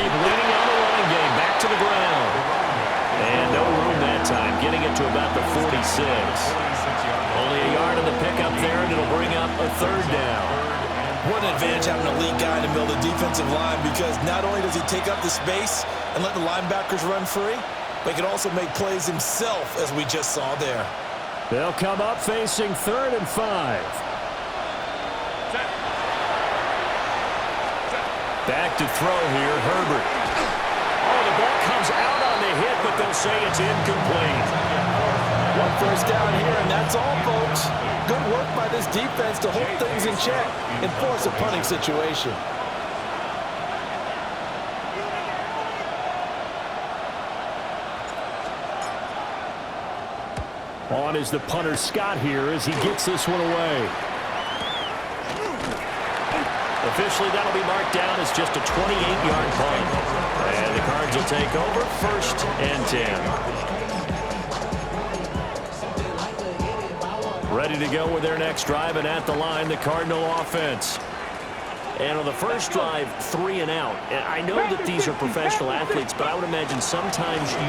keep leaning on the running game. Back to the ground. And no room that time, getting it to about the 46. Only a yard in the pickup there, and it'll bring up a third down. What an advantage having an elite guy in the middle of the defensive line, because not only does he take up the space and let the linebackers run free, but he can also make plays himself, as we just saw there. They'll come up facing 3rd and 5. Back to throw here, Herbert. Oh, the ball comes out on the hit, but they'll say it's incomplete. One first down here, and that's all, folks. Good work by this defense to hold things in check and force a punting situation. On is the punter, Scott, here as he gets this one away. Officially, that'll be marked down as just a 28-yard punt. And the Cards will take over 1st and 10. Ready to go with their next drive, and at the line, the Cardinal offense. And on the first drive, 3 and out. And I know that these are professional athletes, but I would imagine sometimes you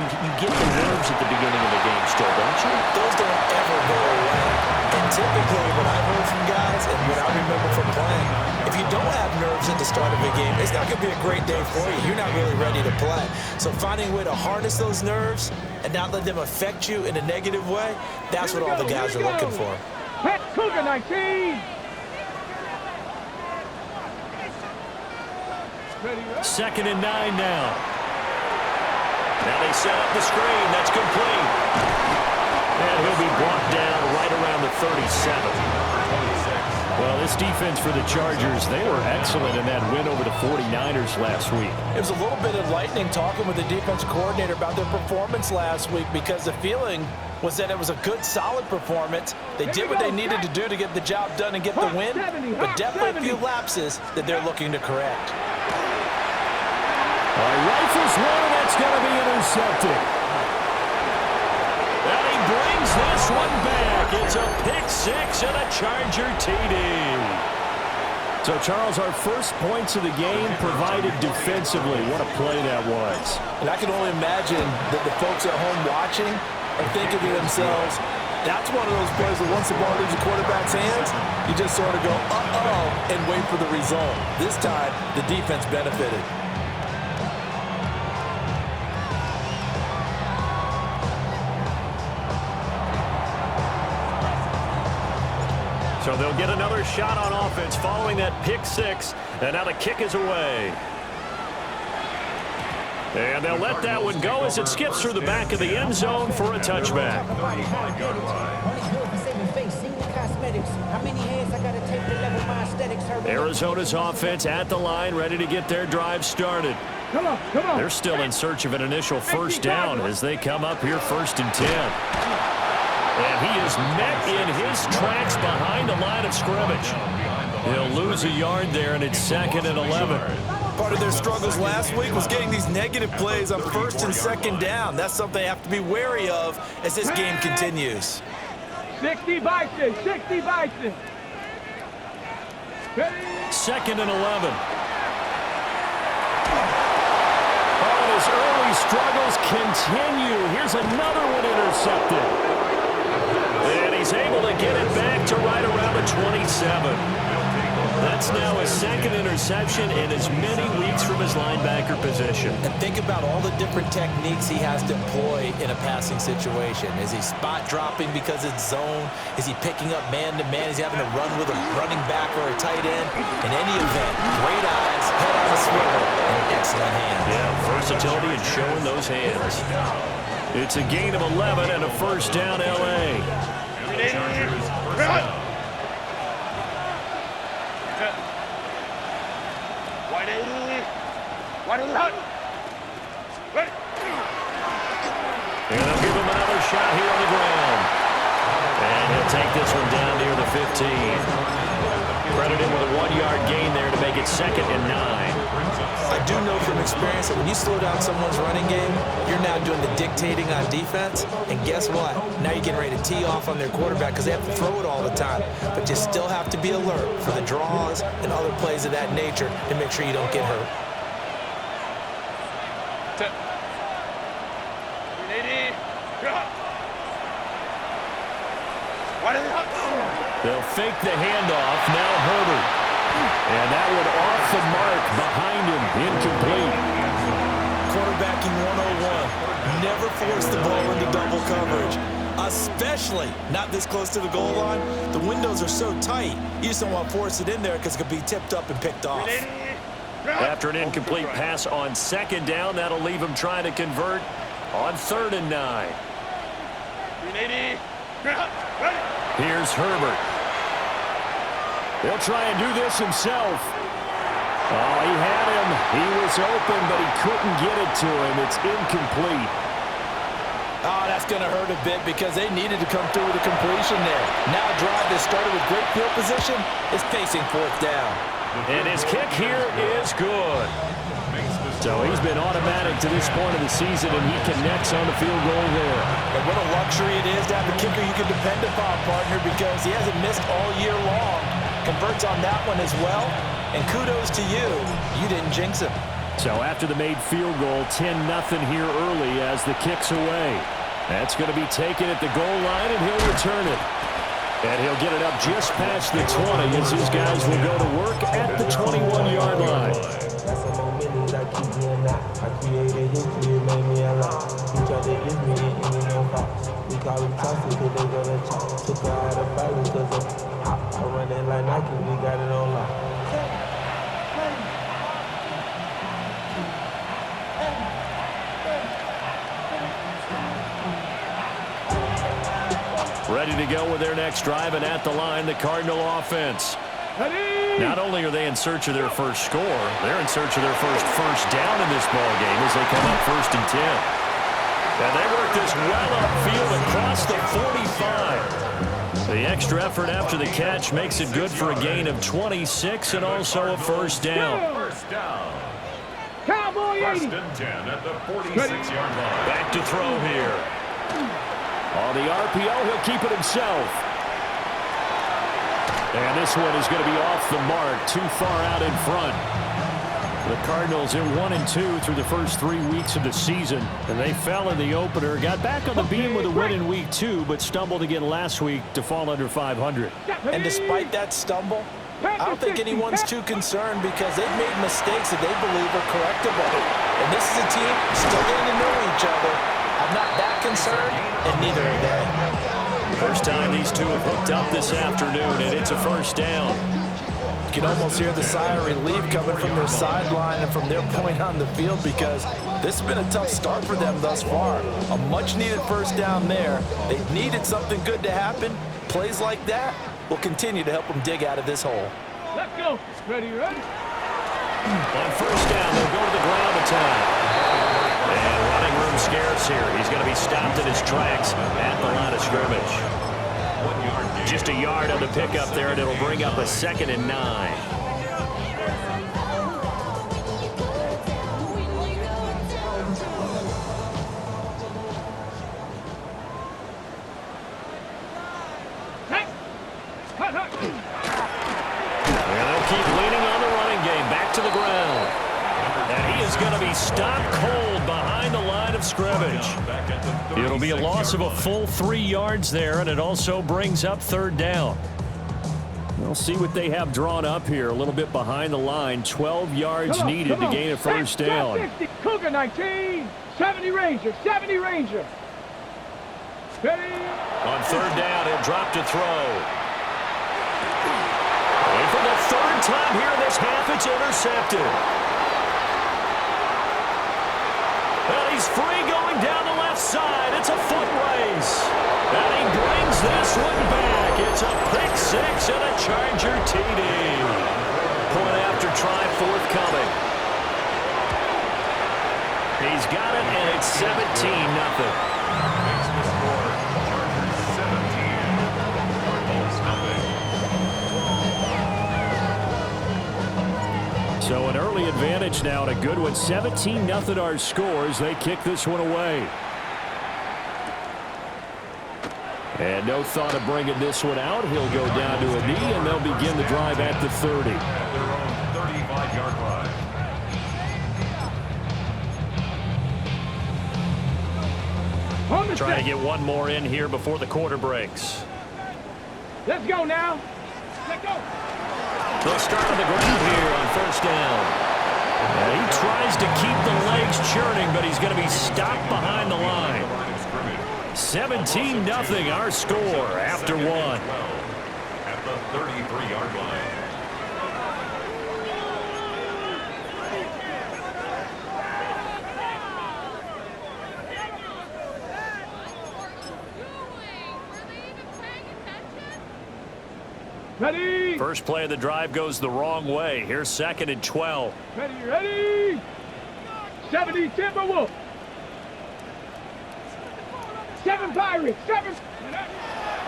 get the nerves at the beginning of the game still, don't you? Those don't ever go away. And typically, what I've heard from guys and what I remember from playing, if you don't have nerves at the start of a game, it's not going to be a great day for you. You're not really ready to play. So finding a way to harness those nerves and not let them affect you in a negative way, that's what all the guys are looking for. Cougar 19! 2nd and 9 now. Now they set up the screen. That's complete. And he'll be brought down right around the 37. Well, this defense for the Chargers, they were excellent in that win over the 49ers last week. It was a little bit enlightening talking with the defensive coordinator about their performance last week, because the feeling was that it was a good, solid performance. They did what they needed to do to get the job done and get the win, but definitely a few lapses that they're looking to correct. Rifles one, and that's going to be intercepted. And he brings this one back. It's a pick 6 and a Charger TD. So, Charles, our first points of the game provided defensively. What a play that was. And I can only imagine that the folks at home watching are thinking to themselves, that's one of those plays that once the ball leaves the quarterback's hands, you just sort of go, uh-oh, and wait for the result. This time, the defense benefited. So they'll get another shot on offense following that pick 6, and now the kick is away. And they'll let that one go as it skips through the back of the end zone for a touchback. Arizona's offense at the line, ready to get their drive started. Come on. They're still in search of an initial first down as they come up here 1st and 10. And he is met in his tracks behind the line of scrimmage. He'll lose a yard there, and it's 2nd and 11. Part of their struggles last week was getting these negative plays on 1st and 2nd down. That's something they have to be wary of as this game continues. 60 Bison. 60 Bison. 2nd and 11. Oh, his early struggles continue. Here's another one intercepted. And he's able to get it back to right around the 27. That's now his 2nd interception in as many weeks from his linebacker position. And think about all the different techniques he has to employ in a passing situation. Is he spot dropping because it's zone? Is he picking up man-to-man? Is he having to run with a running back or a tight end? In any event, great eyes, head on a swivel, and excellent hands. Yeah, versatility and showing those hands. It's a gain of 11 and a first down, L.A. And they'll give him another shot here on the ground. And he'll take this one down near the 15. Credit him with a 1-yard gain there to make it 2nd and 9. I do know from experience that when you slow down someone's running game, you're now doing the dictating on defense. And guess what? Now you're getting ready to tee off on their quarterback because they have to throw it all the time. But you still have to be alert for the draws and other plays of that nature to make sure you don't get hurt. They'll fake the handoff. Now Herbert. And that one off the mark behind him. Incomplete. Quarterbacking 101. Never force the ball into double coverage, especially not this close to the goal line. The windows are so tight, you just don't want to force it in there because it could be tipped up and picked off. After an incomplete pass on second down, that'll leave him trying to convert on 3rd and 9. Here's Herbert. He'll try and do this himself. Oh, he had him. He was open, but he couldn't get it to him. It's incomplete. Oh, that's going to hurt a bit because they needed to come through with a completion there. Now a drive that started with great field position is facing 4th down. And his kick here is good. So he's been automatic to this point of the season, and he connects on the field goal there. And what a luxury it is to have a kicker you can depend upon, partner, because he hasn't missed all year long. Converts on that one as well. And kudos to you. You didn't jinx him. So after the made field goal, 10-0 here early as the kick's away. That's going to be taken at the goal line, and he'll return it. And he'll get it up just past the 20 as his guys will go to work at the 21-yard line. Ready to go with their next drive, and at the line, the Cardinal offense. Not only are they in search of their first score, they're in search of their first down in this ball game as they come up 1st and 10. And they work this well upfield across the 45. The extra effort after the catch makes it good for a gain of 26 and also a 1st down. Cowboy 80. 1st and 10 at the 46-yard line. Back to throw here. On the RPO, he'll keep it himself. And this one is going to be off the mark, too far out in front. The Cardinals in 1-2 through the first 3 weeks of the season, and they fell in the opener. Got back on the beam with a win in week 2, but stumbled again last week to fall under 500. And despite that stumble, I don't think anyone's too concerned because they've made mistakes that they believe are correctable. And this is a team still getting to know each other. I'm not that concerned, and neither are they. First time these two have hooked up this afternoon, and it's a 1st down. You can almost hear the sigh of relief coming from their sideline and from their point on the field because this has been a tough start for them thus far. A much-needed 1st down there. They needed something good to happen. Plays like that will continue to help them dig out of this hole. Let's go. Ready? On 1st down, they'll go to the ground attack. And running room scarce here. He's going to be stopped in his tracks at the line of scrimmage. Just a yard on the pickup there, and it'll bring up a 2nd and 9. And they'll keep leaning on the running game. Back to the ground. And he is going to be stopped cold behind the line of scrimmage. It'll be a loss of a full 3 yards there, and it also brings up 3rd down. We'll see what they have drawn up here. A little bit behind the line. 12 yards needed to gain a 1st down. Cougar 19. 70 Ranger. 70 Ranger. Ready? On 3rd down, he'll drop to throw. And for the 3rd time here this half, it's intercepted. Well, he's free going down the left side. It's a foot race. And he brings this one back. It's a pick 6 and a Charger TD. Point after try forthcoming. He's got it, and it's 17-0. So an early advantage now and a good one. 17-0 our scores. They kick this one away. And no thought of bringing this one out. He'll go down to a knee, and they'll begin the drive at the 30. At their own 35-yard line. Trying to get one more in here before the quarter breaks. Let's go now. Let's go. They'll start on the ground here on first down. And he tries to keep the legs churning, but he's going to be stopped behind the line. 17-0 our score after one. At the 33-yard line. Ready. First play of the drive goes the wrong way. Here's 2nd and 12. Ready. 70 Timberwolves. 7 Pirates. 7.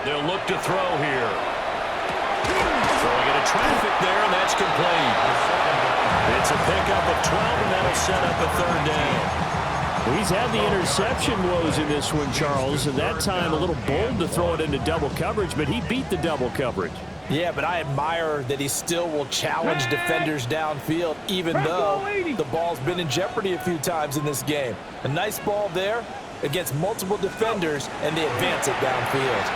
They'll look to throw here. Throwing into traffic there, and that's complete. It's a pickup of 12, and that'll set up a 3rd down. He's had the interception woes in this one, Charles, and that time a little bold to throw it into double coverage, but he beat the double coverage. Yeah, but I admire that he still will challenge defenders downfield, even though the ball's been in jeopardy a few times in this game. A nice ball there against multiple defenders, and they advance it downfield.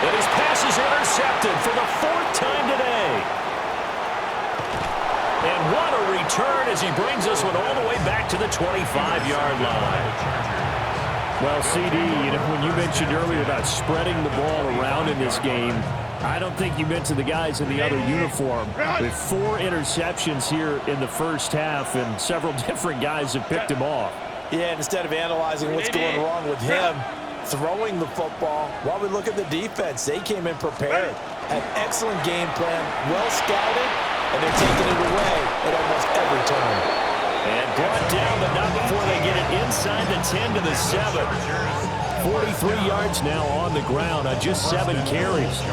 And his pass is intercepted for the 4th time today. And what a return as he brings this one all the way back to the 25-yard line. Well, CD, when you mentioned earlier about spreading the ball around in this game, I don't think you meant to the guys in the other uniform. With 4 interceptions here in the first half, and several different guys have picked him off. Yeah, and instead of analyzing what's going wrong with him throwing the football, while we look at the defense, they came in prepared. An excellent game plan, well scouted, and they're taking it away at almost every turn. And brought down, but not before they get it inside the 10 to the 7. 43 yards now on the ground on just 7 carries.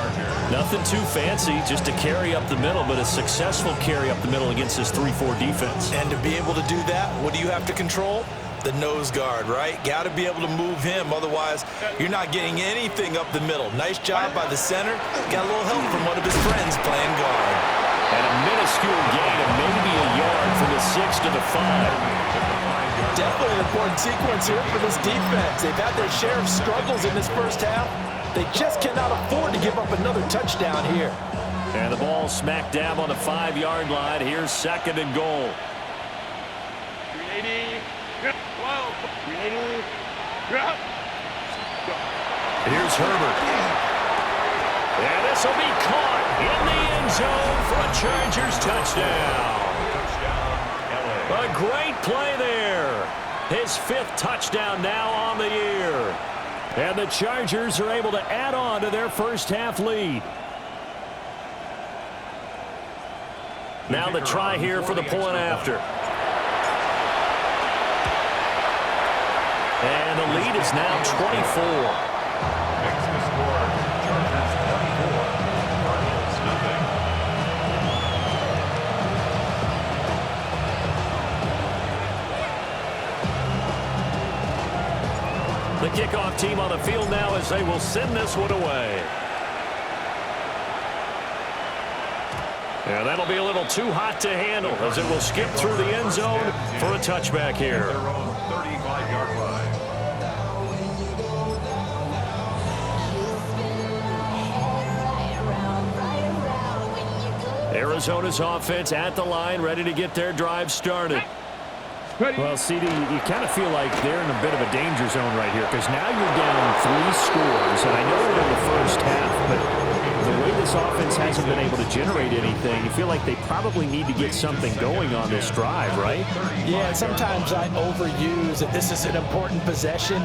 Nothing too fancy, just a carry up the middle, but a successful carry up the middle against this 3-4 defense. And to be able to do that, what do you have to control? The nose guard, right? Got to be able to move him, otherwise you're not getting anything up the middle. Nice job by the center. Got a little help from one of his friends playing guard. And a minuscule gain of maybe a yard from the 6 to the 5. Definitely an important sequence here for this defense. They've had their share of struggles in this first half. They just cannot afford to give up another touchdown here. And the ball smack dab on the 5-yard line. Here's 2nd and goal. 380. 12. 380. Drop. Here's Herbert. And this will be caught in the end zone for a Chargers touchdown. A great play there. His 5th touchdown now on the year. And the Chargers are able to add on to their first half lead. Now the try here for the point after. And the lead is now 24. Makes the score. Chargers 24. Cardinals nothing. The kickoff team on the field now as they will send this one away. And that'll be a little too hot to handle as it will skip through the end zone for a touchback here. Their own 35-yard line. Arizona's offense at the line, ready to get their drive started. Well, CD, you kind of feel like they're in a bit of a danger zone right here because now you're down 3 scores, and I know we're in the first half, but the way this offense hasn't been able to generate anything, you feel like they probably need to get something going on this drive, right? Yeah, and sometimes I overuse that this is an important possession,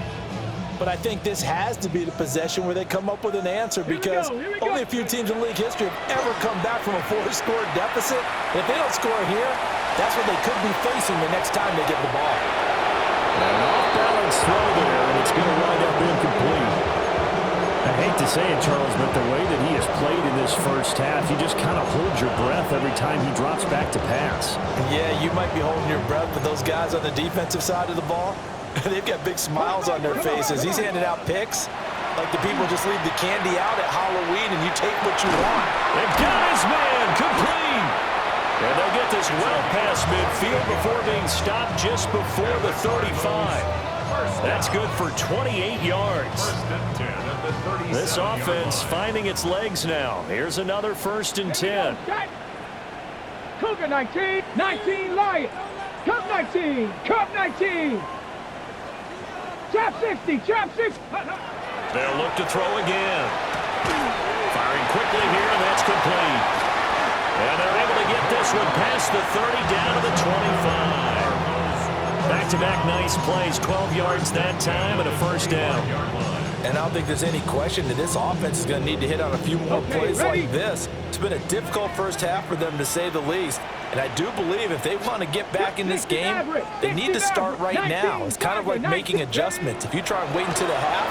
but I think this has to be the possession where they come up with an answer because only a few teams in league history have ever come back from a 4-score deficit. If they don't score here, that's what they could be facing the next time they get the ball. An off-balance throw there, and it's going to wind up incomplete. I hate to say it, Charles, but the way that he has played in this first half, you just kind of hold your breath every time he drops back to pass. Yeah, you might be holding your breath, but those guys on the defensive side of the ball, they've got big smiles on their faces. He's handing out picks like the people just leave the candy out at Halloween and you take what you want. They've got his man complete. And they'll get this well past midfield before being stopped just before the 35. That's good for 28 yards. First and 10 at the 37-yard This offense line. finding its legs now. Here's another 1st and 10. Cougar 19, 19 Lions. Cup 19, Cup 19. Trap 60, Trap 60. They'll look to throw again. Firing quickly here, and that's complete. And they're able to get this one past the 30 down to the 25. Back-to-back nice plays, 12 yards that time and a 1st down. And I don't think there's any question that this offense is going to need to hit on a few more plays like this. It's been a difficult first half for them, to say the least. And I do believe if they want to get back in this game, they need to start right now. It's kind of like making adjustments. If you try and wait until the half,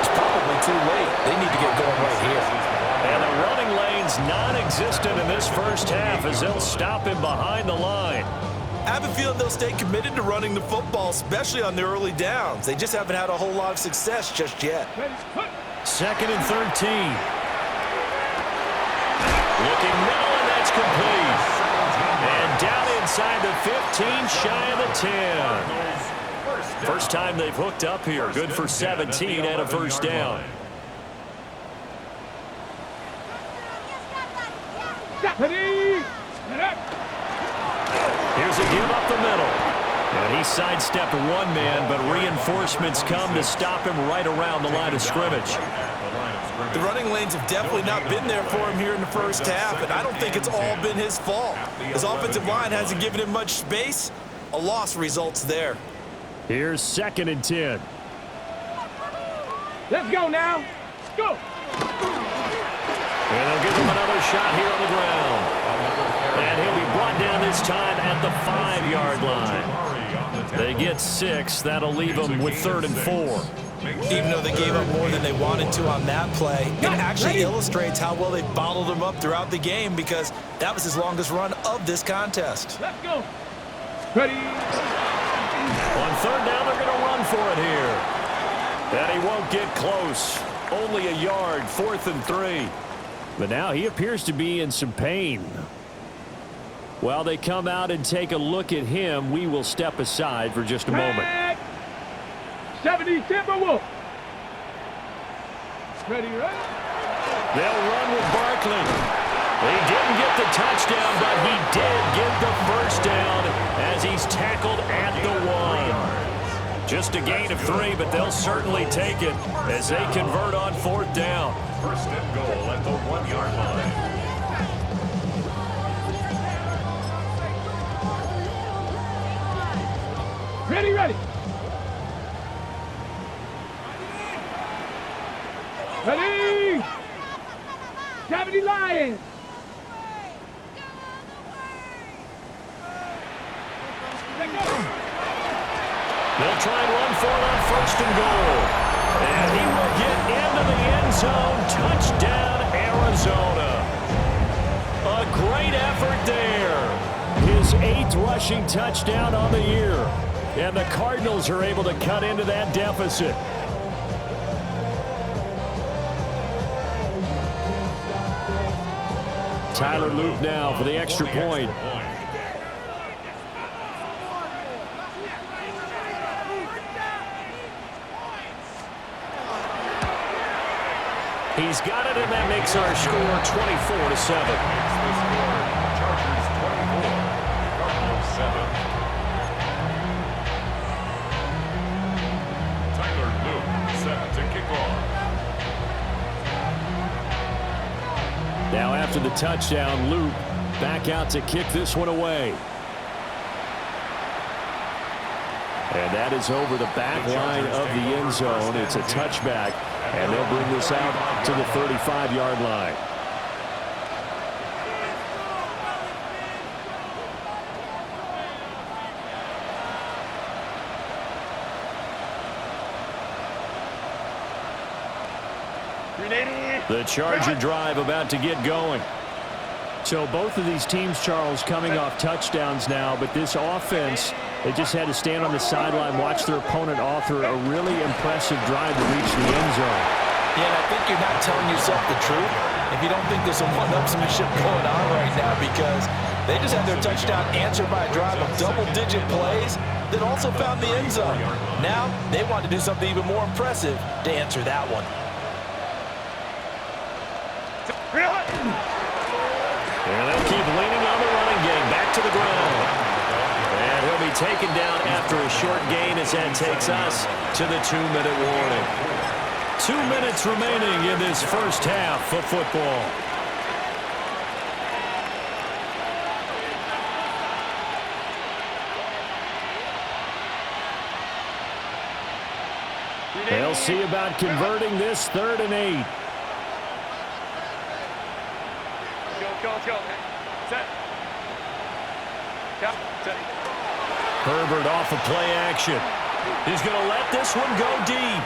it's probably too late. They need to get going right here. And the running lane's non-existent in this first half as they'll stop him behind the line. I have a feeling they'll stay committed to running the football, especially on the early downs. They just haven't had a whole lot of success just yet. 2nd and 13. Looking middle, and that's complete. And down inside the 15, shy of the 10. First time they've hooked up here. Good for 17 and a 1st down. Here's a give up the middle. And he sidestepped one man, but reinforcements come to stop him right around the line of scrimmage. The running lanes have definitely not been there for him here in the first half, and I don't think it's all been his fault. His offensive line hasn't given him much space. A loss results there. Here's 2nd and 10. Let's go now. Go. And they'll give him another shot here on the ground. And he'll be brought down this time at the 5-yard line. They get 6. That'll leave them with 3rd and 4. Even though they gave up more than they wanted to on that play, it actually illustrates how well they bottled him up throughout the game, because that was his longest run of this contest. Let's go. Ready. On 3rd down, they're going to run for it here. And he won't get close. Only a yard, 4th and 3. But now he appears to be in some pain. While they come out and take a look at him, we will step aside for just a moment. 70 Timberwolves. Ready, ready. They'll run with Barkley. He didn't get the touchdown, but he did get the 1st down as he's tackled at the 1. Just a gain of 3, but they'll certainly take it as they convert on 4th down. 1st and goal at the 1-yard line. Ready, ready. Ready. 70 Lions. They'll try and run for it on 1st and goal. And he will get into the end zone. Touchdown, Arizona. A great effort there. His 8th rushing touchdown on the year. And the Cardinals are able to cut into that deficit. Tyler Luke now for the extra point. He's got it, and that makes our score 24-7. Chargers 24, Cardinals 7. Tyler Luke set to kick off. Now after the touchdown, Luke back out to kick this one away. And that is over the back line of the end zone. It's a touchback, and they'll bring this out to the 35-yard line. The Charger drive about to get going. So both of these teams, Charles, coming off touchdowns now, but this offense, they just had to stand on the sideline, watch their opponent author a really impressive drive to reach the end zone. Yeah, and I think you're not telling yourself the truth if you don't think there's some one-upsmanship going on right now, because they just had their touchdown answered by a drive of double-digit plays that also found the end zone. Now, they want to do something even more impressive to answer that one. And they'll keep leaning on the running game. Back to the ground. And he'll be taken down after a short gain as that takes us to the 2-minute warning. 2 minutes remaining in this first half of football. They'll see about converting this 3rd and 8. Go. Set. Herbert off of play action. He's going to let this one go deep.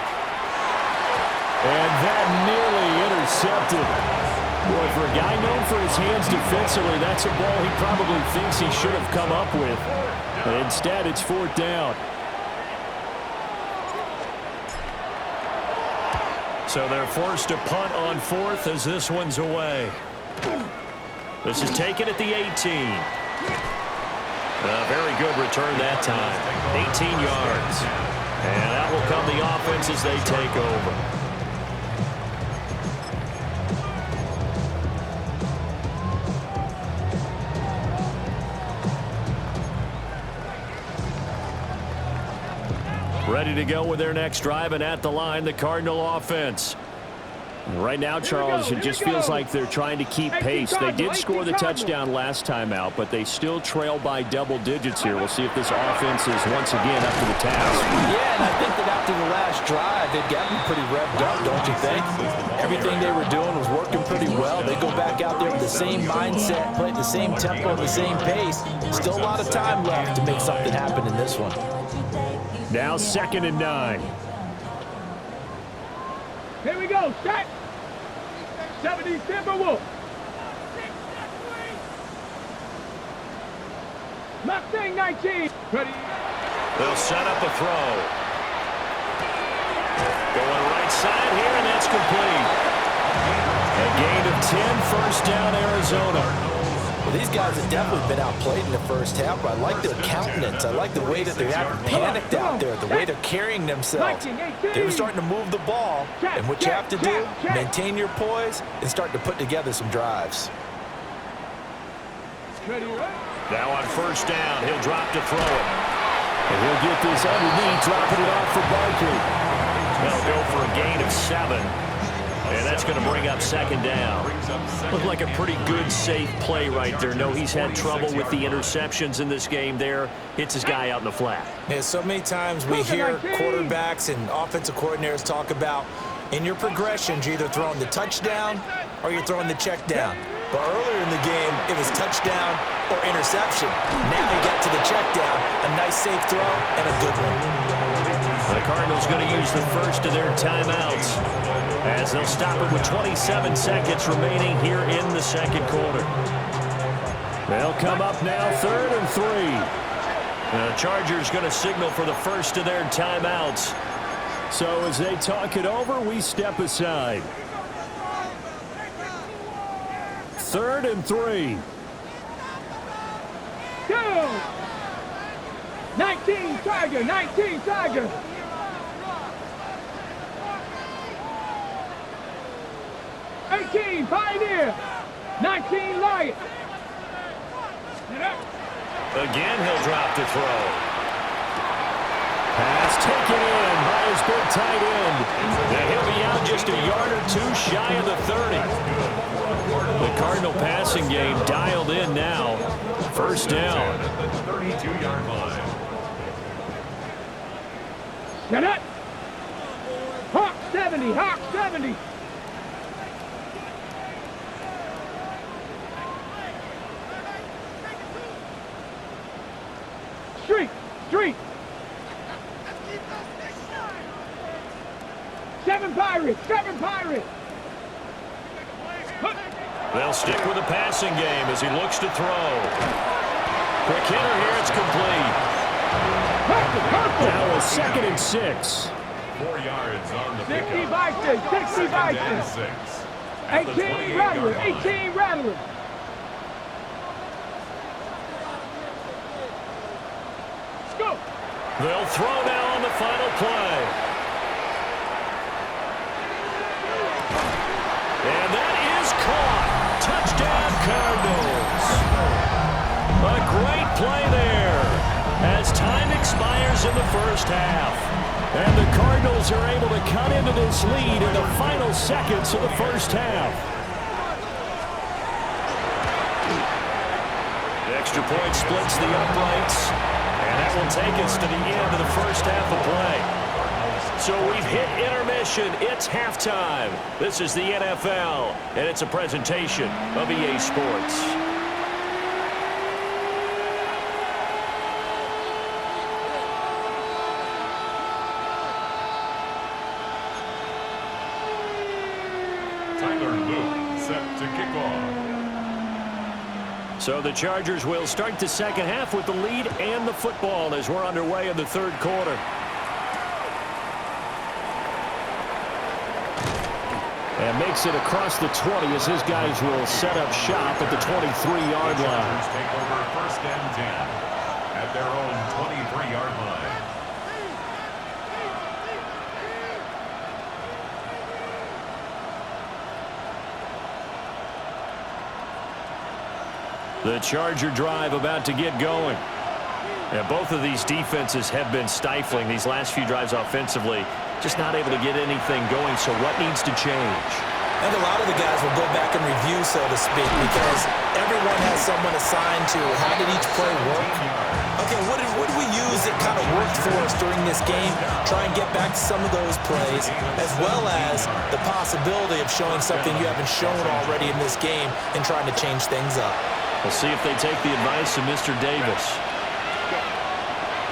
And that nearly intercepted. Boy, for a guy known for his hands defensively, that's a ball he probably thinks he should have come up with. But instead, it's 4th down. So they're forced to punt on 4th as this one's away. This is taken at the 18. A very good return that time. 18 yards. And that will come the offense as they take over. Ready to go with their next drive, and at the line, the Cardinal offense. Right now, Charles, it just feels like they're trying to keep pace. They did score the touchdown last time out, but they still trail by double digits here. We'll see if this offense is once again up to the task. Yeah, and I think that after the last drive, they've gotten pretty revved up, don't you think? Everything they were doing was working pretty well. They go back out there with the same mindset, play at the same tempo, the same pace. Still a lot of time left to make something happen in this one. Now 2nd and 9. Here we go. Set. 70 Timberwolves. Mustang 19. Ready. They'll set up a throw. Going right side here, and that's complete. A gain of 10, 1st down, Arizona. Well, these guys have definitely been outplayed in the first half, but I like their countenance. I like the way that they're acting panicked out there, the way they're carrying themselves. They're starting to move the ball, and what you have to do, maintain your poise and start to put together some drives. Now on 1st down, he'll drop to throw it. And he'll get this underneath, dropping it off for Barkley. They'll go for a gain of 7. And that's going to bring up 2nd down. Looked like a pretty good, safe play right there. No, he's had trouble with the interceptions in this game there. Hits his guy out in the flat. Yeah, so many times we hear quarterbacks and offensive coordinators talk about in your progressions, you're either throwing the touchdown or you're throwing the check down. But earlier in the game, it was touchdown or interception. Now he got to the check down, a nice safe throw and a good one. The Cardinals going to use the first of their timeouts as they'll stop it with 27 seconds remaining here in the 2nd quarter. They'll come up now 3rd and 3. The Chargers going to signal for the first of their timeouts. So as they talk it over, we step aside. 3rd and 3. Go! 19 Tiger, 19 Tiger. 18 Pioneer, 19 Lion. Again, he'll drop to throw. Pass taken in by his big tight end. And he'll be out just a yard or 2 shy of the 30. The Cardinal passing game dialed in now. 1st down. At the 32-yard line. Get it. Hawk 70, Hawk 70. Street. 7 Pirates. They'll stick with the passing game as he looks to throw. Quick hitter here, it's complete. Now a 2nd and 6. 4 yards on the 60 pickup. Vikings, 60 Second and Vikings. 6. At the 18 28-yard Rattler, line. 18 Rattler. Let's go. They'll throw now on the final play. And that is caught. Touchdown, Cardinals. A great play there as time expires in the first half. And the Cardinals are able to cut into this lead in the final seconds of the first half. The extra point splits the uprights. And that will take us to the end of the first half of play. So we've hit intermission. It's halftime. This is the NFL, and it's a presentation of EA Sports. Set to kick off. So the Chargers will start the second half with the lead and the football as we're underway in the third quarter. And makes it across the 20 as his guys will set up shop at the 23-yard line. Chargers take over first and 10 at their own 23-yard line. The Charger drive about to get going. And both of these defenses have been stifling these last few drives offensively. Just not able to get anything going, so what needs to change? And a lot of the guys will go back and review, so to speak, because everyone has someone assigned to how did each play work. Okay, what did we use that kind of worked for us during this game? Try and get back to some of those plays, as well as the possibility of showing something you haven't shown already in this game and trying to change things up. We'll see if they take the advice of Mr. Davis.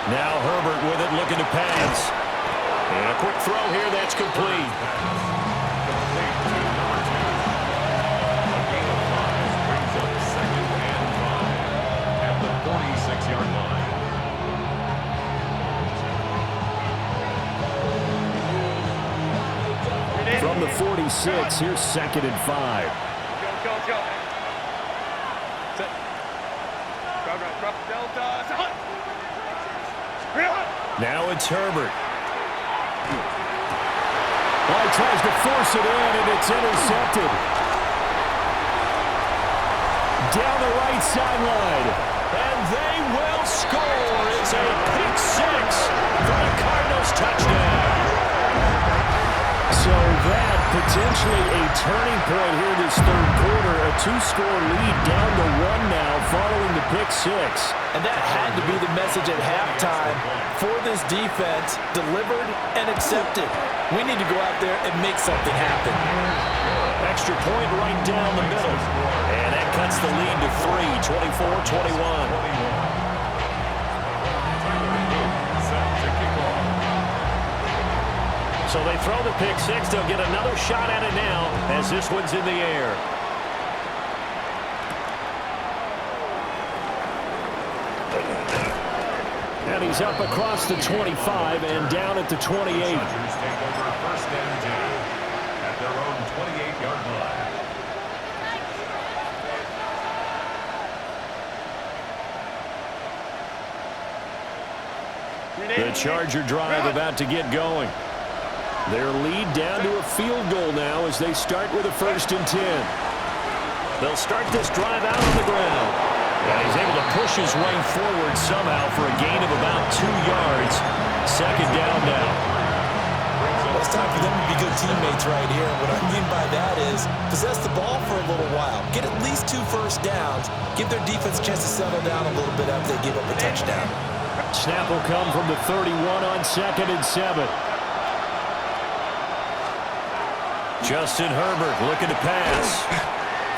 Now Herbert with it, looking to pass. And a quick throw here, that's complete. From the 46, here's 2nd and 5. Go. Set. Drop delta. Now it's Herbert. Well, he tries to force it in, and it's intercepted. Down the right sideline. And they will score. It's a pick six for the Cardinals touchdown. So that potentially a turning point here in this third quarter. A two-score lead down to 1 now following the pick six. And that had to be the message at halftime for this defense, delivered and accepted. We need to go out there and make something happen. Extra point right down the middle. And that cuts the lead to 3, 24-21. So they throw the pick six. They'll get another shot at it now as this one's in the air. And he's up across the 25 and down at the 28. Chargers take over first and 10 at their own 28-yard line. The Charger drive about to get going. Their lead down to a field goal now as they start with a 1st and 10. They'll start this drive out on the ground. And he's able to push his way forward somehow for a gain of about 2 yards. 2nd down now. Well, it's time for them to be good teammates right here. And what I mean by that is possess the ball for a little while. Get at least 2 first downs. Give their defense a chance to settle down a little bit after they give up a touchdown. Snap will come from the 31 on 2nd and 7. Justin Herbert looking to pass.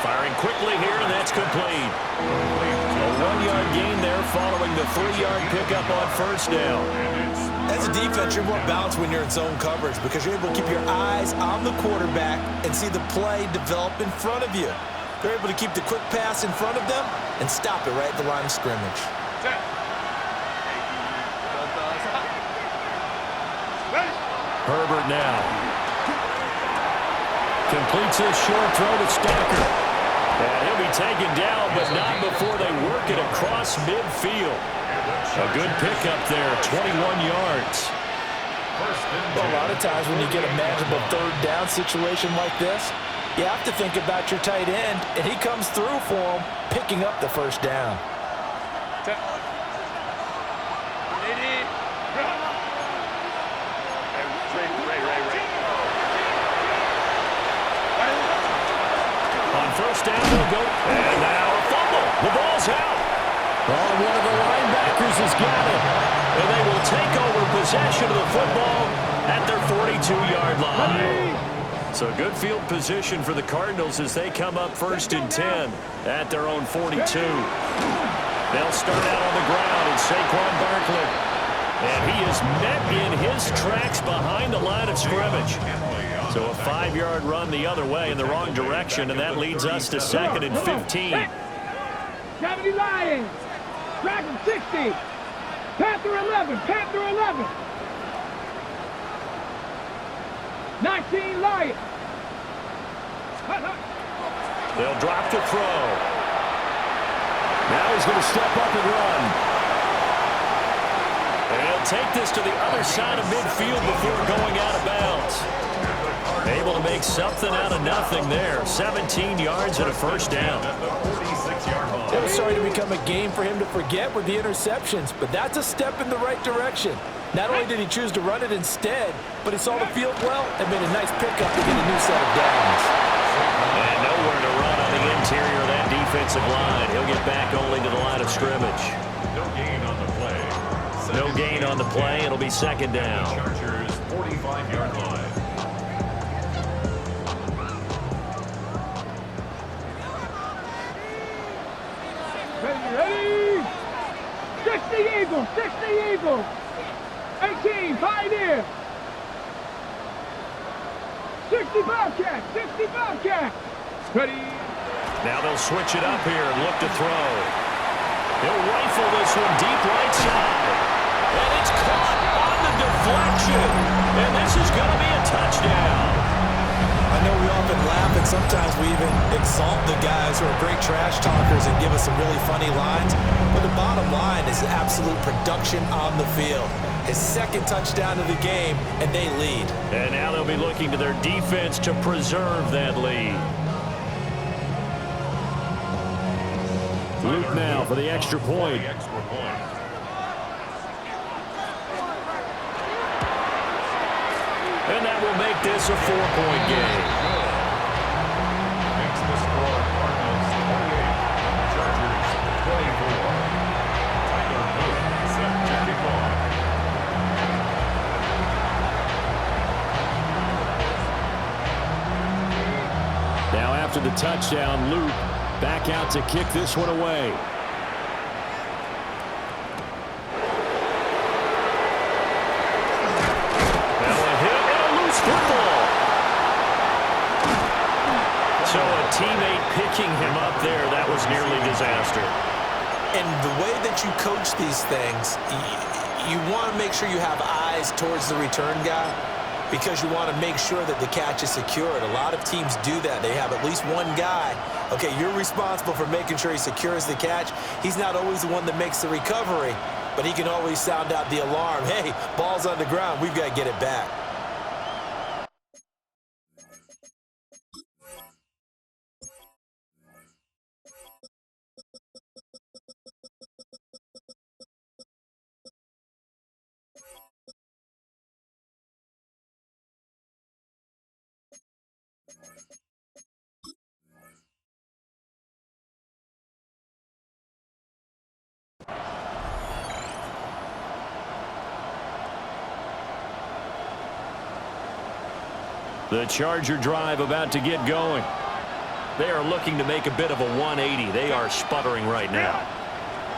Firing quickly here, and that's complete. A 1-yard gain there following the 3-yard pickup on 1st down. As a defense, you're more balanced when you're in zone coverage because you're able to keep your eyes on the quarterback and see the play develop in front of you. They're able to keep the quick pass in front of them and stop it right at the line of scrimmage. Herbert now. Completes his short throw to Stacker. And he'll be taken down, but not before they work it across midfield. A good pickup there, 21 yards. Well, a lot of times when you get a manageable third down situation like this, you have to think about your tight end, and he comes through for him, picking up the first down. On first down, they'll go. And now a fumble. The ball's out. Oh, one of the linebackers has got it. And they will take over possession of the football at their 42-yard line. So good field position for the Cardinals as they come up 1st and 10 at their own 42. They'll start out on the ground, and Saquon Barkley. And he is met in his tracks behind the line of scrimmage. So a 5-yard run the other way in the wrong direction, and that leads us to 2nd and 15. 70 Lions. Dragon 60. Panther 11. Panther 11. 19 Lions. They'll drop to throw. Now he's going to step up and run. And he'll take this to the other side of midfield before going out of bounds. Able to make something out of nothing there. 17 yards and a first down. It was starting to become a game for him to forget with the interceptions, but that's a step in the right direction. Not only did he choose to run it instead, but he saw the field well and made a nice pickup to get a new set of downs. And nowhere to run on the interior of that defensive line. He'll get back only to the line of scrimmage. No gain on the play. No gain on the play. It'll be 2nd down. Chargers 45-yard line. Ready? 60 Eagles. 60 Eagles. 18 Pioneer. 60 Bobcats. 60 Bobcats. Ready? Now they'll switch it up here and look to throw. He'll rifle this one deep right side. And it's caught on the deflection. And this is going to be a touchdown. I know we often laugh, and sometimes we even exalt the guys who are great trash talkers and give us some really funny lines. But the bottom line is absolute production on the field. His 2nd touchdown of the game, and they lead. And now they'll be looking to their defense to preserve that lead. Luke now for the extra point. And that will make this a 4-point game. Makes the score Cardinals 28, Chargers 24. Tyler Boone set to kick off. Now after the touchdown, Luke back out to kick this one away. So a teammate picking him up there, that was nearly disaster. And the way that you coach these things, you want to make sure you have eyes towards the return guy because you want to make sure that the catch is secured. A lot of teams do that. They have at least one guy. Okay, you're responsible for making sure he secures the catch. He's not always the one that makes the recovery, but he can always sound out the alarm. Hey, ball's on the ground. We've got to get it back. The Charger drive about to get going. They are looking to make a bit of a 180. They are sputtering right now.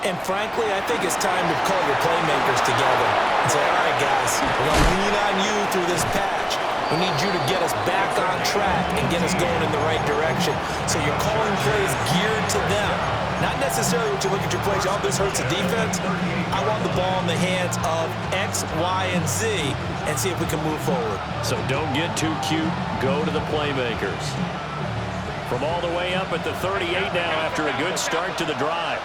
And frankly, I think it's time to call your playmakers together and say, all right, guys, we're going to lean on you through this patch. We need you to get us back on track and get us going in the right direction. So you're calling plays geared to them. Not necessarily what you look at your plays, oh, this hurts the defense. I want the ball in the hands of X, Y, and Z and see if we can move forward. So don't get too cute. Go to the playmakers. From all the way up at the 38 now after a good start to the drive.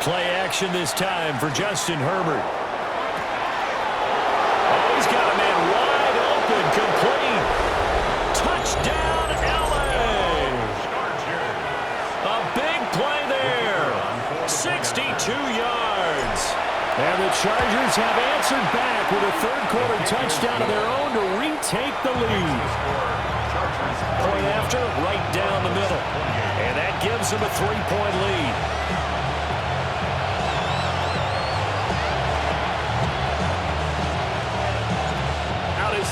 Play action this time for Justin Herbert. Oh, he's got a man wide open, complete. Touchdown, LA. A big play there. 62 yards. And the Chargers have answered back with a third-quarter touchdown of their own to retake the lead. Point after, right down the middle. And that gives them a 3-point lead.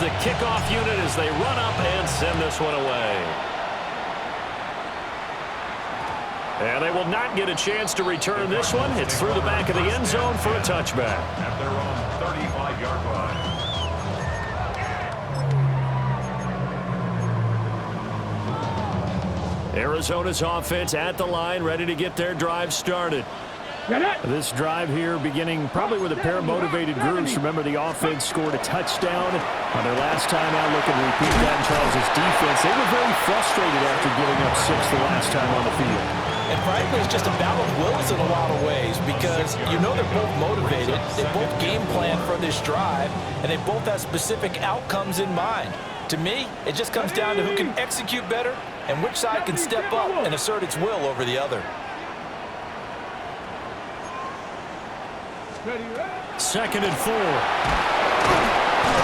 The kickoff unit as they run up and send this one away. And they will not get a chance to return this one. It's through the back of the end zone for a touchback. At their own 35-yard line. Arizona's offense at the line, ready to get their drive started. This drive here beginning probably with a pair of motivated groups. Remember, the offense scored a touchdown on their last time out. Look and repeat that in Charles' defense. They were very frustrated after giving up 6 the last time on the field. And frankly, it's just a battle of wills in a lot of ways because you know they're both motivated. They both game plan for this drive, and they both have specific outcomes in mind. To me, it just comes down to who can execute better and which side can step up and assert its will over the other. 2nd and 4.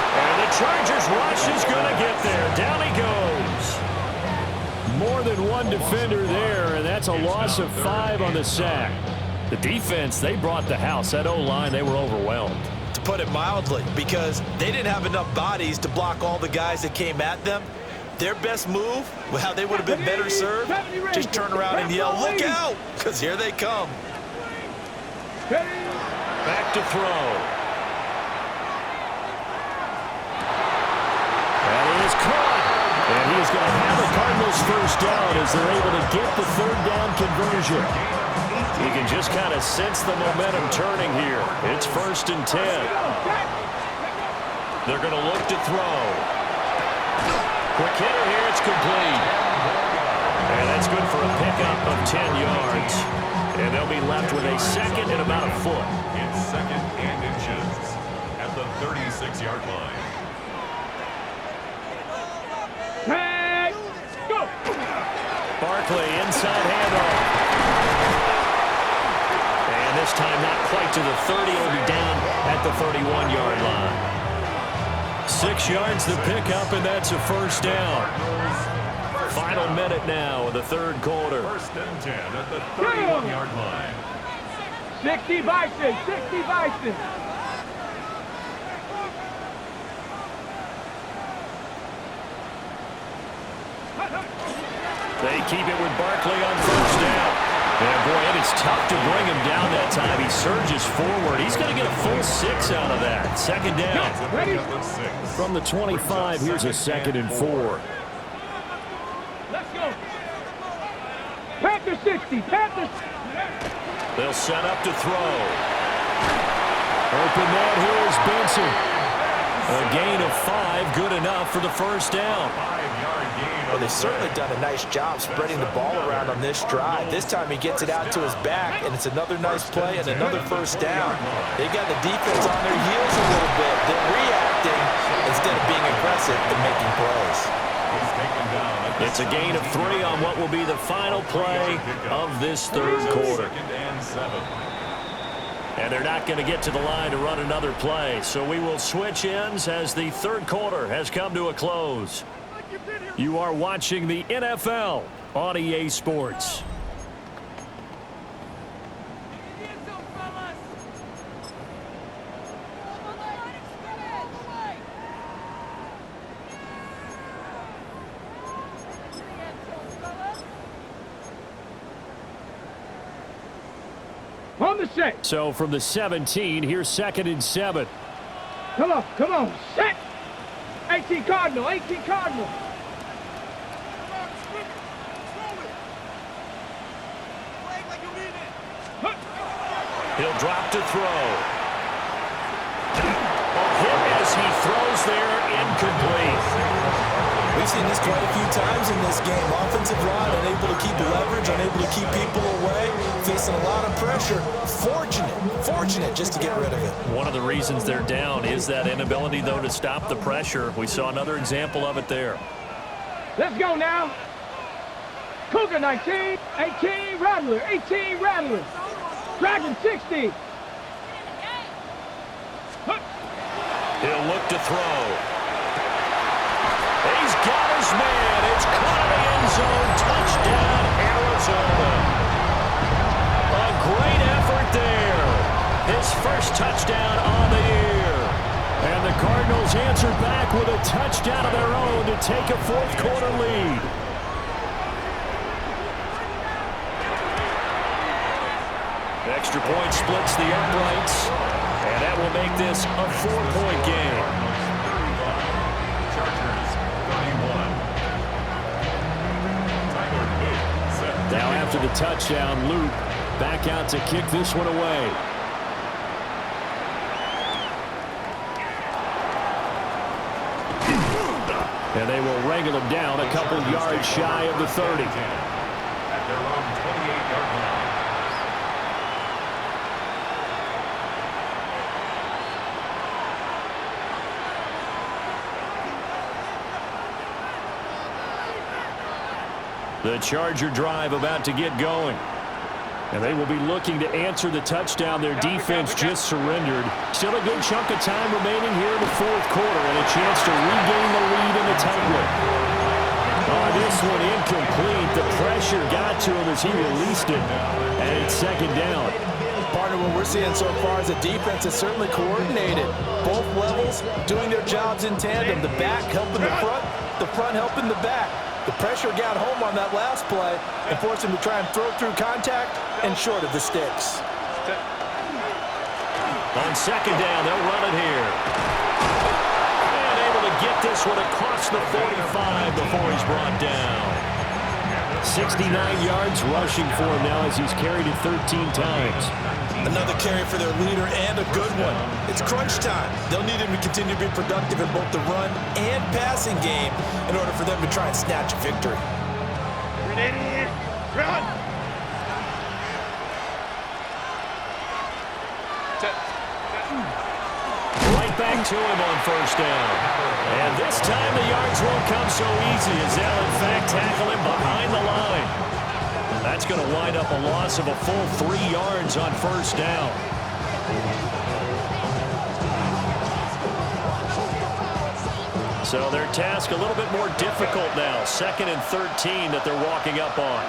And the Chargers rush is going to get there. Down he goes. More than one defender there, and that's a loss of 5 on the sack. The defense, they brought the house. That O-line, they were overwhelmed. To put it mildly, because they didn't have enough bodies to block all the guys that came at them. Their best move, how they would have been better served, just turn around and yell, "Look out!" because here they come. Back to throw. And he is caught. And he is going to have the Cardinals first down as they're able to get the 3rd down conversion. You can just kind of sense the momentum turning here. It's 1st and 10. They're going to look to throw. Quick hitter here. It's complete. And that's good for a pickup of 10 yards. And they'll be left with a 2nd and about a foot. It's 2nd and inches at the 36-yard line. Hey, go! Barkley inside handoff. And this time not quite to the 30. It'll be down at the 31-yard line. 6 yards to pick up, and that's a 1st down. Final minute now of the 3rd quarter. 1st and 10 at the 31-yard line. 60 Bison, 60 Bison. They keep it with Barkley on 1st down. And boy, it is tough to bring him down that time. He surges forward. He's going to get a full 6 out of that. 2nd down. Ready? From the 25, here's a 2nd and 4. Let's go. Panthers 60, Panthers. They'll set up to throw. Open man here is Benson. A gain of 5, good enough for the 1st down. 5-yard gain. Well, they've certainly done a nice job spreading the ball around on this drive. This time he gets it out to his back, and it's another nice play and another 1st down. They've got the defense on their heels a little bit. They're reacting instead of being aggressive and making plays. It's a gain of 3 on what will be the final play of this 3rd quarter. 2nd and 7. And they're not going to get to the line to run another play. So we will switch ends as the 3rd quarter has come to a close. You are watching the NFL on EA Sports. On on the set. So from the 17, here's 2nd and 7. Come on, set. 18 Cardinal, 18 Cardinal. He'll drop to throw. A hit as he throws there, incomplete. We've seen this quite a few times in this game. Offensive line unable to keep leverage, unable to keep people away, facing a lot of pressure. Fortunate just to get rid of it. One of the reasons they're down is that inability, though, to stop the pressure. We saw another example of it there. Let's go now. Cougar 19, 18 Rattler, 18 Rattler. Dragon 60. He'll look to throw. He's got his man. It's caught in the end zone. Touchdown, Arizona. A great effort there. His first touchdown on the year. And the Cardinals answered back with a touchdown of their own to take a fourth-quarter lead. Extra point splits the uprights, and that will make this a 4-point game. Chargers, 31. Now after the touchdown, Luke back out to kick this one away. And they will wrangle him down a couple yards shy of the 30. At their own 28-yard line. The Charger drive about to get going. And they will be looking to answer the touchdown their defense just surrendered. Still a good chunk of time remaining here in the fourth quarter and a chance to regain the lead in the title. This one incomplete. The pressure got to him as he released it. And it's 2nd down. Partner, what we're seeing so far is the defense is certainly coordinated. Both levels doing their jobs in tandem. The back helping the front helping the back. The pressure got home on that last play and forced him to try and throw through contact and short of the sticks. On 2nd down, they'll run it here. And able to get this one across the 45 before he's brought down. 69 yards rushing for him now as he's carried it 13 times. Another carry for their leader and a good one. It's crunch time. They'll need him to continue to be productive in both the run and passing game in order for them to try and snatch a victory. Run. Right back to him on 1st down. And this time the yards won't come so easy as they'll in fact tackle him behind the line. That's going to wind up a loss of a full 3 yards on 1st down. So their task a little bit more difficult now. 2nd and 13 that they're walking up on.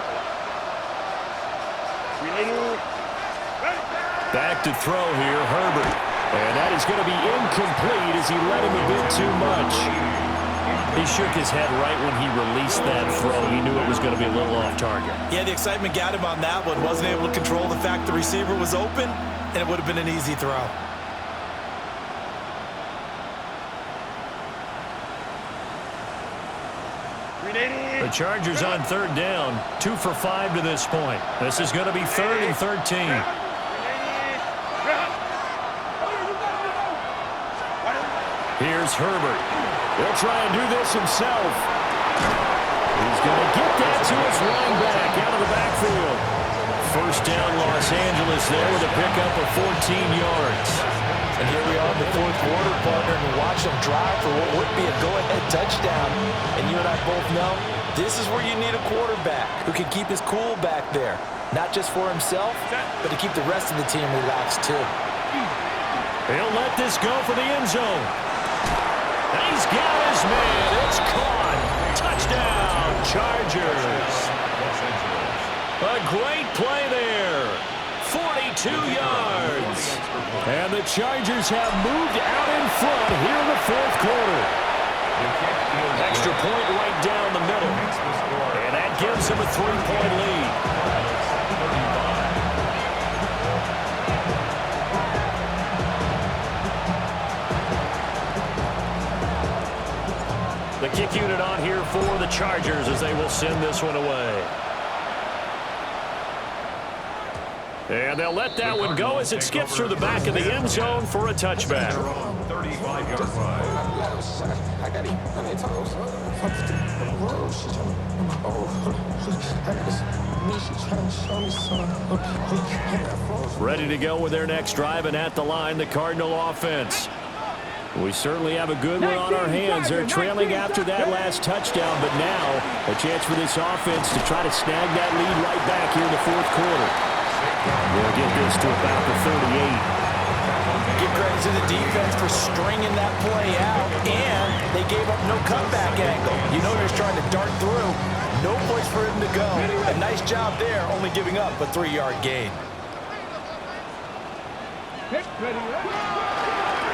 Back to throw here, Herbert. And that is going to be incomplete as he let him a bit too much. He shook his head right when he released that throw. He knew it was going to be a little off target. Yeah, the excitement got him on that one. Wasn't able to control the fact the receiver was open, and it would have been an easy throw. The Chargers on 3rd down, 2 for 5 to this point. This is going to be 3rd and 13. Here's Herbert. He'll try and do this himself. He's going to get that to his running back out of the backfield. 1st down, Los Angeles there with a pickup of 14 yards. And here we are in the 4th quarter, partner, and watch them drive for what would be a go-ahead touchdown. And you and I both know this is where you need a quarterback who can keep his cool back there. Not just for himself, but to keep the rest of the team relaxed too. He'll let this go for the end zone. He's got his man. It's caught. Touchdown, Chargers. A great play there. 42 yards. And the Chargers have moved out in front here in the 4th quarter. Extra point right down the middle. And that gives them a 3-point lead. The kick unit on here for the Chargers as they will send this one away. And they'll let that one go as it skips through the back of the end zone for a touchback. 35-yard line. Ready to go with their next drive, and at the line, the Cardinal offense. We certainly have a good one on our hands. They're trailing after that last touchdown, but now a chance for this offense to try to snag that lead right back here in the fourth quarter. We'll get this to about the 38. Give credit to the defense for stringing that play out, and they gave up no cutback angle. You know they're trying to dart through. No place for him to go. A nice job there, only giving up a 3-yard gain.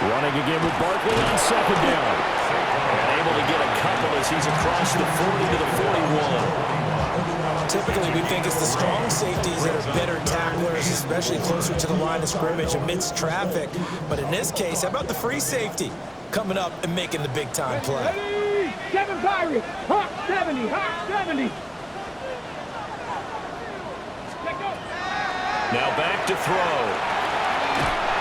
Running again with Barkley on second down. And able to get a couple as he's across the 40 to the 41. Typically, we think it's the strong safeties that are better tacklers, especially closer to the line of scrimmage amidst traffic. But in this case, how about the free safety coming up and making the big-time play? 7 Pirates, Hawk 70, Hawk 70. Now back to throw.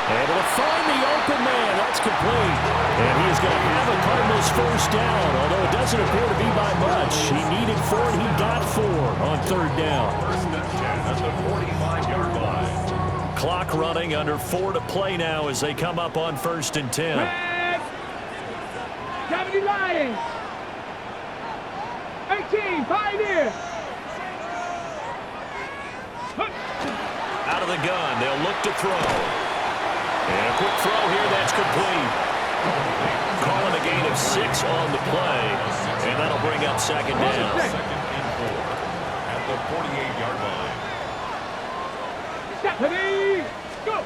Able to find the open man. That's complete. And he is going to have a Cardinals first down, although it doesn't appear to be by much. He needed 4, and he got 4 on third down. First and 10 at the 45-yard line. Clock running, under 4 to play now as they come up on first and 10. 70 Lions. 18 Pioneer. Out of the gun, they'll look to throw. And a quick throw here, that's complete. Calling a gain of 6 on the play, and that'll bring up second down. Second and 4 at the 48-yard line. Stephanie, go.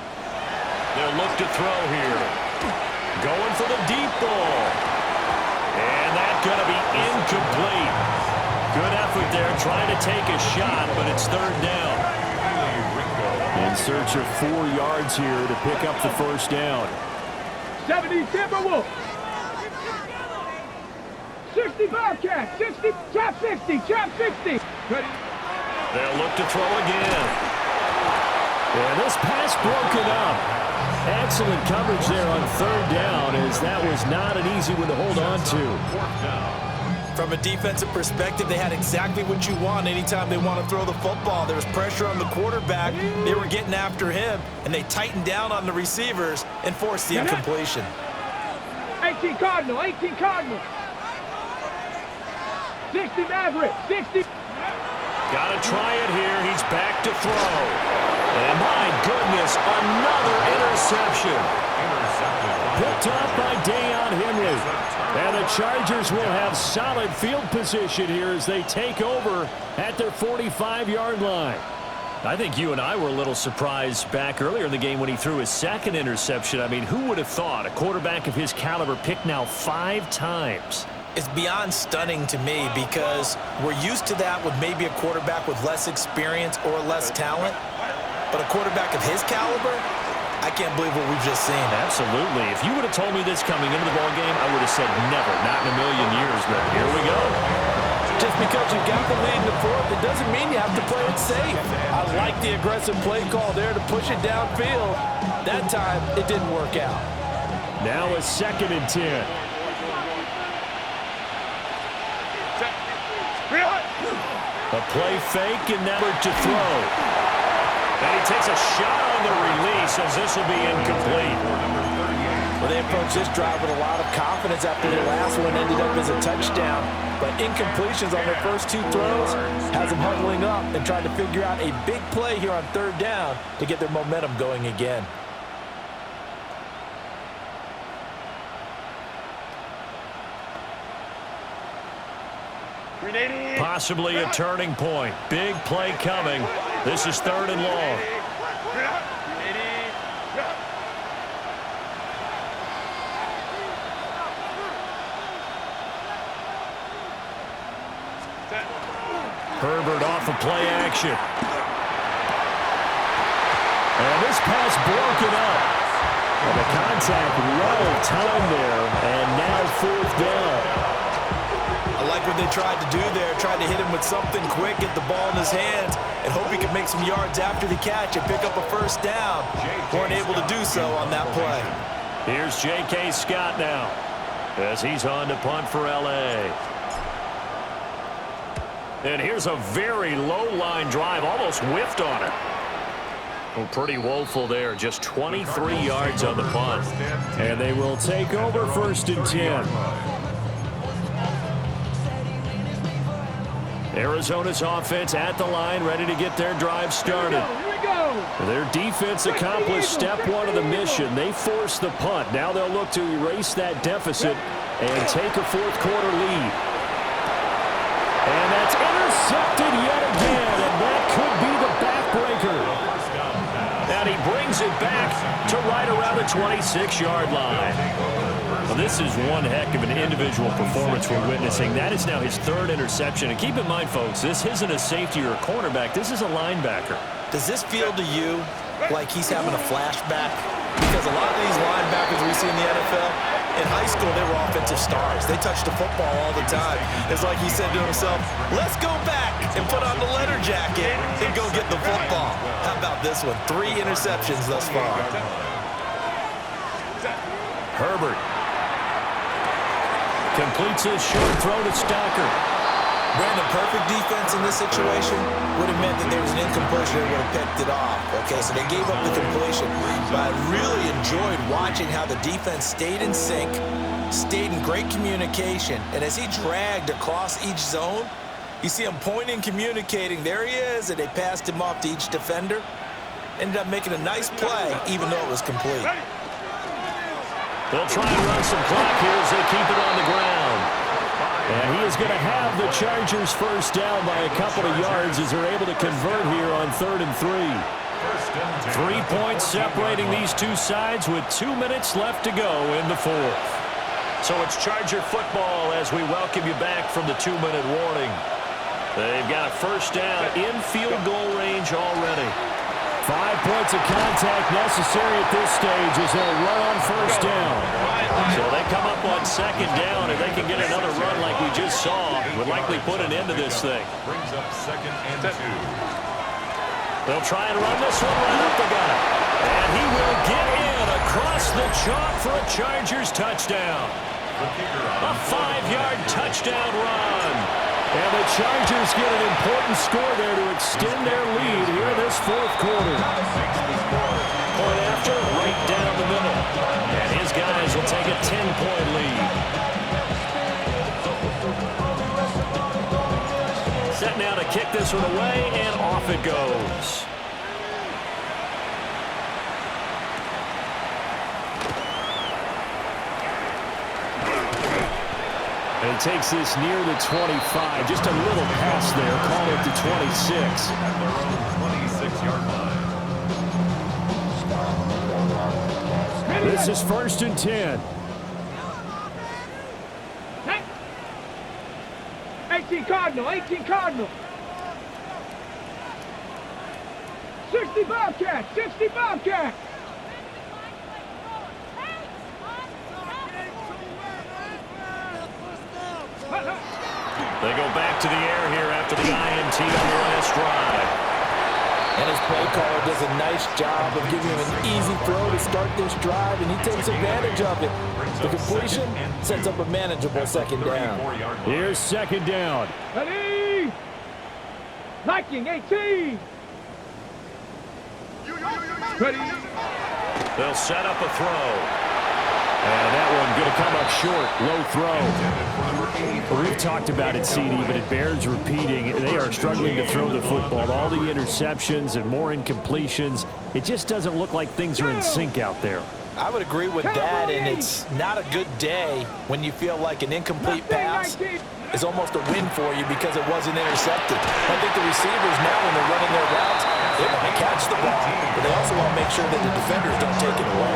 They'll look to throw here. Going for the deep ball. And that's going to be incomplete. Good effort there, trying to take a shot, but it's third down. In search of 4 yards here to pick up the first down. 70 Timberwolves. 60 Bobcats. 60, trap 60, trap 60. Ready. They'll look to throw again. And this pass broken up. Excellent coverage there on third down, as that was not an easy one to hold on to. From a defensive perspective, they had exactly what you want anytime they want to throw the football. There was pressure on the quarterback. They were getting after him, and they tightened down on the receivers and forced the incompletion. 18 Cardinal, 18 Cardinal. 60 Maverick, 60. Got to try it here. He's back to throw. And my goodness, another interception. Picked up by Deion Henry. And the Chargers will have solid field position here as they take over at their 45-yard line. I think you and I were a little surprised back earlier in the game when he threw his second interception. I mean, who would have thought a quarterback of his caliber picked now 5 times? It's beyond stunning to me because we're used to that with maybe a quarterback with less experience or less talent. But a quarterback of his caliber, I can't believe what we've just seen. Absolutely. If you would have told me this coming into the ballgame, I would have said never, not in a million years, but here we go. Just because you got the lead in the fourth, it doesn't mean you have to play it safe. I like the aggressive play call there to push it downfield. That time, it didn't work out. Now a second and 10. A play fake and never to throw. And he takes a shot on the release as this will be incomplete. Well, they approached this drive with a lot of confidence after their last one ended up as a touchdown. But incompletions on their first 2 throws has them huddling up and trying to figure out a big play here on third down to get their momentum going again. Possibly a turning point. Big play coming. This is third and long. Herbert off of play action. And this pass broken up. And the contact well timed there, and now fourth down. what they tried to do there. Tried to hit him with something quick, get the ball in his hands, and hope he could make some yards after the catch and pick up a first down. Weren't able to do so on that play. Here's J.K. Scott now as he's on to punt for L.A. And here's a very low line drive, almost whiffed on it. Well, pretty woeful there, just 23 yards on the punt. And they will take over 1st and 10. Arizona's offense at the line, ready to get their drive started. Here we go. Their defense accomplished step 1 of the mission. They forced the punt. Now they'll look to erase that deficit and take a 4th quarter lead. And that's intercepted yet again, and that could be the backbreaker. And he brings it back to right around the 26-yard line. Well, this is one heck of an individual performance we're witnessing. That is now his 3rd interception. And keep in mind, folks, this isn't a safety or a cornerback. This is a linebacker. Does this feel to you like he's having a flashback? Because a lot of these linebackers we see in the NFL, in high school, they were offensive stars. They touched the football all the time. It's like he said to himself, let's go back and put on the leather jacket and go get the football. How about this one? 3 interceptions thus far. Herbert completes his short throw to Stocker. Brandon, perfect defense in this situation would have meant that there was an incompletion that would have picked it off. Okay, so they gave up the completion. But I really enjoyed watching how the defense stayed in sync, stayed in great communication, and as he dragged across each zone, you see him pointing, communicating. There he is, and they passed him off to each defender. Ended up making a nice play, even though it was complete. They'll try and run some clock here as they keep it on the ground. And he is going to have the Chargers first down by a couple of yards as they're able to convert here on 3rd and 3. 3 points separating these two sides with 2 minutes left to go in the 4th. So it's Charger football as we welcome you back from the 2-minute warning. They've got a first down in field goal range already. 5 points of contact necessary at this stage as they'll run on first down. So they come up on 2nd down, and they can get another run like we just saw. Would likely put an end to this thing. Brings up 2nd and 2. They'll try and run this one right up the gut. And he will get in across the chalk for a Chargers touchdown. A 5-yard touchdown run. And the Chargers get an important score there to extend their lead here in this 4th quarter. Point after, right down the middle. And his guys will take a 10-point lead. Set now to kick this one away, and off it goes. And he takes this near the 25. Just a little pass there. Call it the 26. At their own 26-yard line. This is 1st and 10. 18 Cardinal, 18 Cardinal. 60 Bobcat, 60 Bobcat. They go back to the air here after the INT on the last drive. And his play caller does a nice job of giving him an easy throw to start this drive, and he takes advantage of it. The completion sets up a manageable 2nd down. Here's 2nd down. Ready? Liking, 18. Ready? They'll set up a throw. And that one going to come up short. Low throw. We've talked about it, CD, but it bears repeating. They are struggling to throw the football. All the interceptions and more incompletions. It just doesn't look like things are in sync out there. I would agree with that, and it's not a good day when you feel like an incomplete pass is almost a win for you because it wasn't intercepted. I think the receivers now, when they're running their routes, they want to catch the ball, but they also want to make sure that the defenders don't take it away.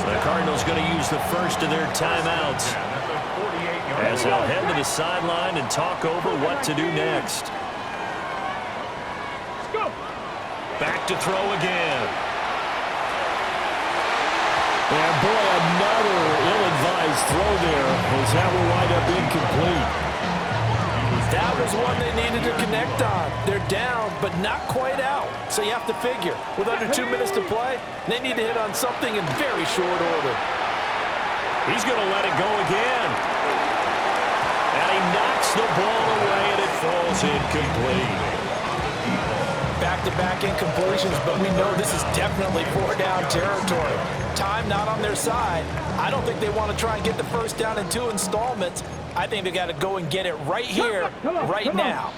The Cardinals going to use the first of their timeouts as they'll head to the sideline and talk over what to do next. Back to throw again. And boy, another ill-advised throw there as that will wind up incomplete. That was one they needed to connect on. They're down, but not quite out. So you have to figure, with under 2 minutes to play, they need to hit on something in very short order. He's going to let it go again. And he knocks the ball away, and it falls incomplete. Back-to-back incompletions, but we know this is definitely 4-down territory. Time not on their side. I don't think they want to try and get the first down in 2 installments. I think they got to go and get it right here, right now.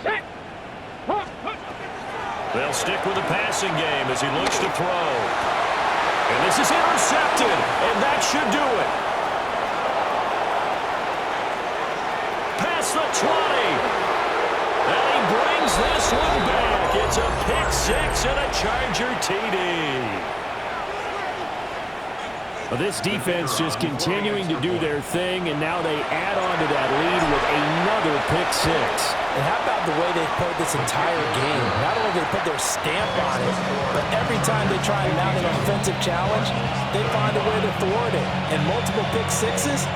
They'll stick with the passing game as he looks to throw. And this is intercepted, and that should do it. Past the 20. And he brings this one back. It's a pick 6 and a Charger TD. Well, this defense just continuing to do their thing, and now they add on to that lead with another pick 6. And how about the way they played this entire game? Not only did they put their stamp on it, but every time they try and mount an offensive challenge, they find a way to thwart it. And multiple pick 6s,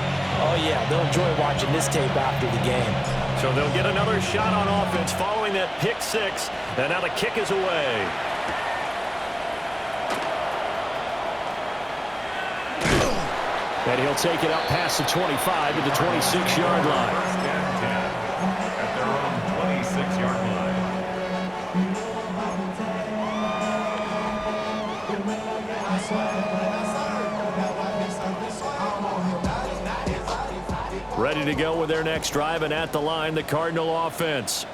oh yeah, they'll enjoy watching this tape after the game. So they'll get another shot on offense following that pick 6, and now the kick is away. And he'll take it up past the 25 to the 26-yard line. At their own 26-yard line. Ready to go with their next drive, and at the line, the Cardinal offense.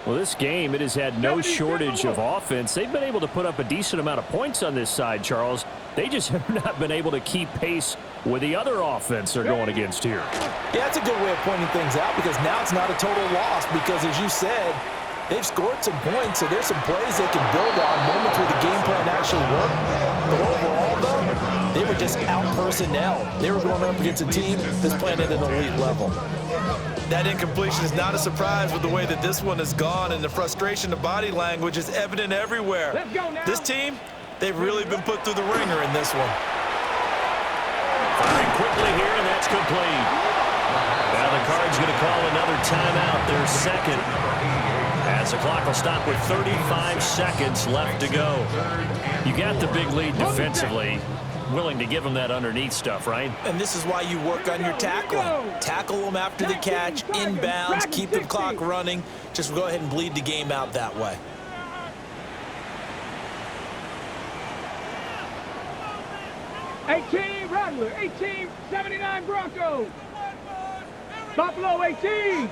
Well, this game, it has had no shortage of offense. They've been able to put up a decent amount of points on this side, Charles. They just have not been able to keep pace with the other offense they're going against here. Yeah, that's a good way of pointing things out, because now it's not a total loss, because as you said, they've scored some points, so there's some plays they can build on, moments where the game plan actually worked. But overall, though, they were just out personnel. They were going up against a team that's playing at an elite level. That incompletion is not a surprise with the way that this one has gone, and the frustration, the body language is evident everywhere. This team, they've really been put through the ringer in this one. Firing quickly here, and that's complete. Now the Cards going to call another timeout, their second. As the clock will stop with 35 seconds left to go. You got the big lead defensively. Willing to give them that underneath stuff, right? And this is why you work on your tackling. Tackle them after the catch, inbounds, keep the clock running. Just go ahead and bleed the game out that way. Rattler, 18, 79 Broncos. Buffalo, 18.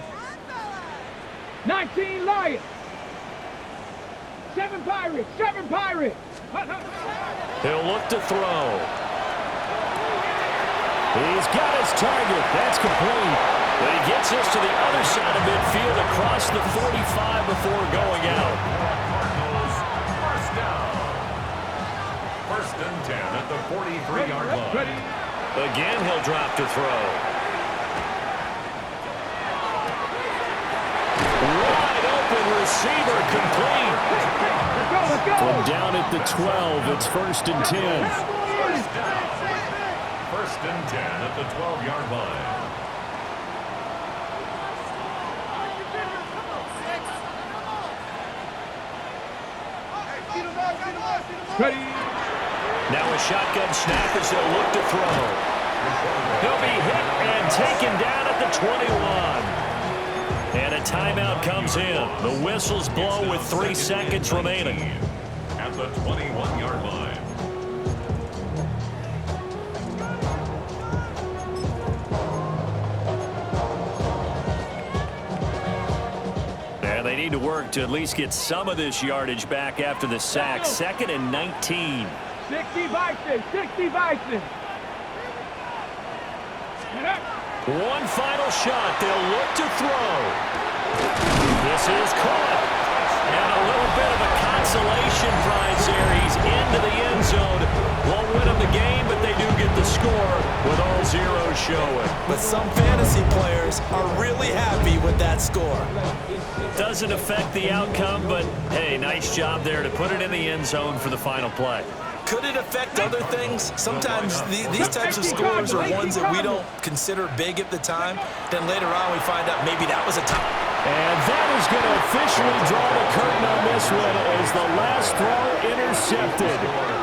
19 Lions. 7 Pirates, 7 Pirates. He'll look to throw. He's got his target. That's complete. But he gets us to the other side of midfield across the 45 before going out. First down. First and 10 at the 43-yard line. Again, he'll drop to throw. Wide open receiver, complete. From down at the 12, it's first and 10. First down. First and 10 at the 12-yard line. Now a shotgun snap as they'll look to throw. He'll be hit and taken down at the 21. And a timeout comes in. The whistles blow with 3 seconds remaining. At the 21-yard line. And they need to work to at least get some of this yardage back after the sack. Second and 19. 60 Bison, 60 Bison. One final shot. They'll look to throw. This is caught. And a little bit of a consolation prize there. He's into the end zone. Won't win them the game, but they do get the score with all zeros showing. But some fantasy players are really happy with that score. Doesn't affect the outcome, but hey, nice job there to put it in the end zone for the final play. Could it affect other things? Sometimes these types of scores are ones that we don't consider big at the time. Then later on we find out maybe that was a top. And that is going to officially draw the curtain on this one as the last throw intercepted.